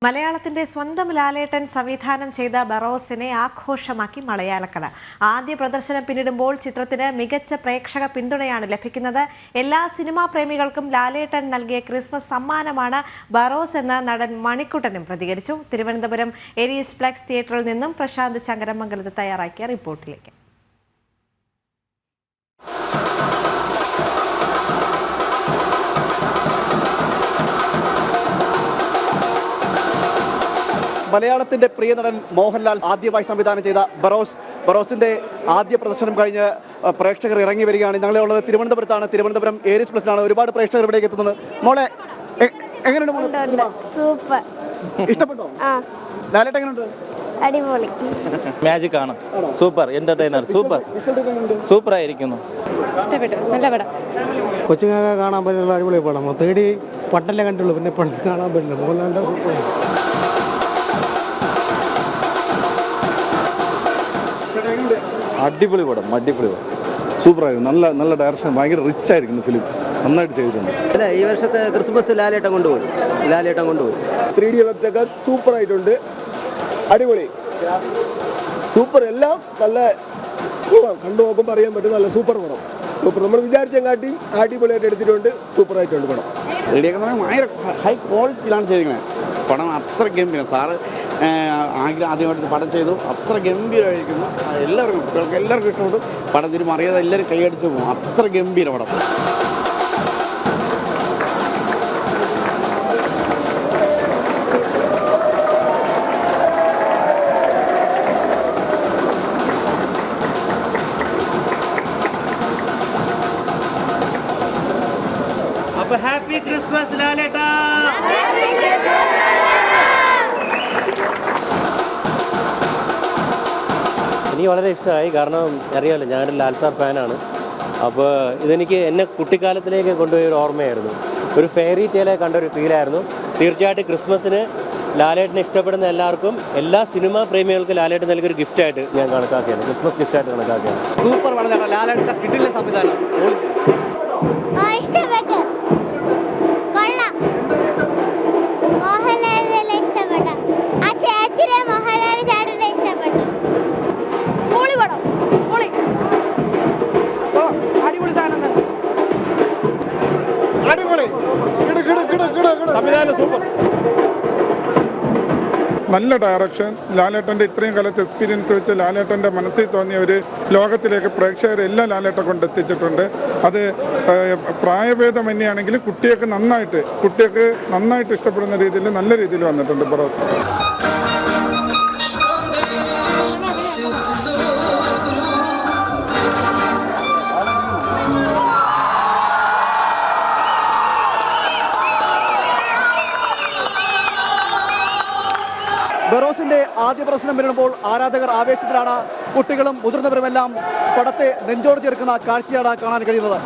മലയാളത്തിന്റെ സ്വന്തം ലാലേട്ടൻ സംവിധാനം ചെയ്ത ബറോസിനെ ആഘോഷമാക്കി മലയാളക്കര. ആദ്യ പ്രദർശനം പിന്നിടുമ്പോൾ ചിത്രത്തിന് മികച്ച പ്രേക്ഷക പിന്തുണയാണ് ലഭിക്കുന്നത്. എല്ലാ സിനിമാ പ്രേമികൾക്കും ലാലേട്ടൻ നൽകിയ ക്രിസ്മസ് സമ്മാനമാണ് ബറോസ് എന്ന് നടൻ മണിക്കുട്ടനും പ്രതികരിച്ചു. തിരുവനന്തപുരം എരീസ് ഫ്ലെക്സ് തിയേറ്ററിൽ നിന്നും പ്രശാന്ത് ചങ്കരമംഗലത്ത് തയ്യാറാക്കിയ റിപ്പോർട്ടിലേക്ക്. മലയാളത്തിന്റെ പ്രിയ നടൻ മോഹൻലാൽ ആദ്യമായി സംവിധാനം ചെയ്ത ബറോസിന്റെ ആദ്യ പ്രദർശനം കഴിഞ്ഞ് പ്രേക്ഷകർ ഇറങ്ങി വരികയാണ്. ഞങ്ങളുള്ളത് തിരുവനന്തപുരത്താണ്. തിരുവനന്തപുരം ഏരീസ് പ്ലസിലാണ്. ഒരുപാട് പ്രേക്ഷകർ ഇവിടേക്ക് എത്തുന്നത്. മോളെ എങ്ങനെയുണ്ട്? സൂപ്പർ. ഇഷ്ടപ്പെട്ടോ? ലാലേട്ടൻ എങ്ങനെയുണ്ട്? അടിപൊളി. മാജിക് ആണ്. Super entertainer. സൂപ്പർ ആയിരിക്കുന്നു. നല്ല പടം. കൊച്ചുങ്ങൾക്ക് കാണാൻ പറ്റുന്ന അടിപൊളി പടം. തേടി പട്ടല്ലേ കണ്ടുള്ളൂ, പിന്നെ പണ്ട് കാണാൻ പറ്റില്ല. മോഹൻലാലിന്റെ അടിപൊളി പടം, സൂപ്പറായിരുന്നു. നല്ല ഡയറക്ഷൻ, ഭയങ്കര റിച്ച് ആയിരിക്കുന്നു ഫിലിം, നന്നായിട്ട് ചെയ്തിട്ടുണ്ട്. അല്ല, ഈ വർഷത്തെ ക്രിസ്മസ് ലാലേട്ടൻ കൊണ്ടുപോയി 3D എഫക്റ്റൊക്കെ സൂപ്പറായിട്ടുണ്ട്. അടിപൊളി, സൂപ്പർ. എല്ലാം നല്ല കണ്ടു നോക്കുമ്പോൾ അറിയാൻ പറ്റും. നല്ല സൂപ്പർ പടം. സൂപ്പർ. നമ്മൾ വിചാരിച്ചെങ്കാട്ടി അടിപൊളിയായിട്ട് എടുത്തിട്ടുണ്ട്. സൂപ്പറായിട്ടുണ്ട് പടം. ഭയങ്കര ഹൈ ക്വാളിറ്റിയിലാണ് ചെയ്തിരിക്കുന്നത്. പടം അത്ര ഗംഭീരം. സാറ് ആദ്യമായിട്ട് പടം ചെയ്തു, അത്ര ഗംഭീരമായിരിക്കുന്നു. എല്ലാവർക്കും കുട്ടികൾക്ക് എല്ലാവർക്കും ഇഷ്ടപ്പെട്ടു. പടത്തിന് അറിയാതെ എല്ലാവരും കൈയടിച്ചു പോകും. അത്ര ഗംഭീര പടം. അപ്പോൾ ഹാപ്പി ക്രിസ്മസ് ലാലേട്ടാ. എനിക്ക് വളരെ ഇഷ്ടമായി. കാരണം അറിയാമല്ലോ, ഞാനൊരു ലാൽ സാർ ഫാനാണ്. അപ്പോൾ ഇതെനിക്ക് എന്നെ കുട്ടിക്കാലത്തിലേക്ക് കൊണ്ടുപോയ ഒരു ഓർമ്മയായിരുന്നു. ഒരു ഫെയറി ടെയിലെ കണ്ട ഒരു ഫീലായിരുന്നു. തീർച്ചയായിട്ടും ക്രിസ്മസിന് ലാലേട്ടനെ ഇഷ്ടപ്പെടുന്ന എല്ലാവർക്കും, എല്ലാ സിനിമാ പ്രേമികൾക്കും ലാലേട്ടൻ നൽകിയൊരു ഗിഫ്റ്റായിട്ട് ഞാൻ കണക്കാക്കിയാണ്. ക്രിസ്മസ് ഗിഫ്റ്റായിട്ട് കണക്കാക്കിയാണ്. സൂപ്പർ പടം. ലാലേട്ടൻ്റെ കിടിലൻ സംവിധാനം. നല്ല ഡയറക്ഷൻ. ലാലേട്ടൻ്റെ ഇത്രയും കാലത്തെ എക്സ്പീരിയൻസ് വെച്ച് ലാലേട്ടൻ്റെ മനസ്സിൽ തോന്നിയ ഒരു ലോകത്തിലേക്ക് പ്രേക്ഷകരെല്ലാം ലാലേട്ടൻ കൊണ്ടെത്തിച്ചിട്ടുണ്ട്. അത് പ്രായഭേദമന്യാണെങ്കിലും കുട്ടികൾക്ക് നന്നായിട്ട് ഇഷ്ടപ്പെടുന്ന രീതിയിൽ നല്ല രീതിയിൽ വന്നിട്ടുണ്ട് ബറോസ്. ബറോസിന്റെ ആദ്യ പ്രദർശനം വരുമ്പോൾ ആരാധകർ ആവേശത്തിലാണ്. കുട്ടികളും മുതിർന്നവരുമെല്ലാം പടത്തെ നെഞ്ചോട് ചേർക്കുന്ന കാഴ്ചയാണ് കാണാൻ കഴിയുന്നത്.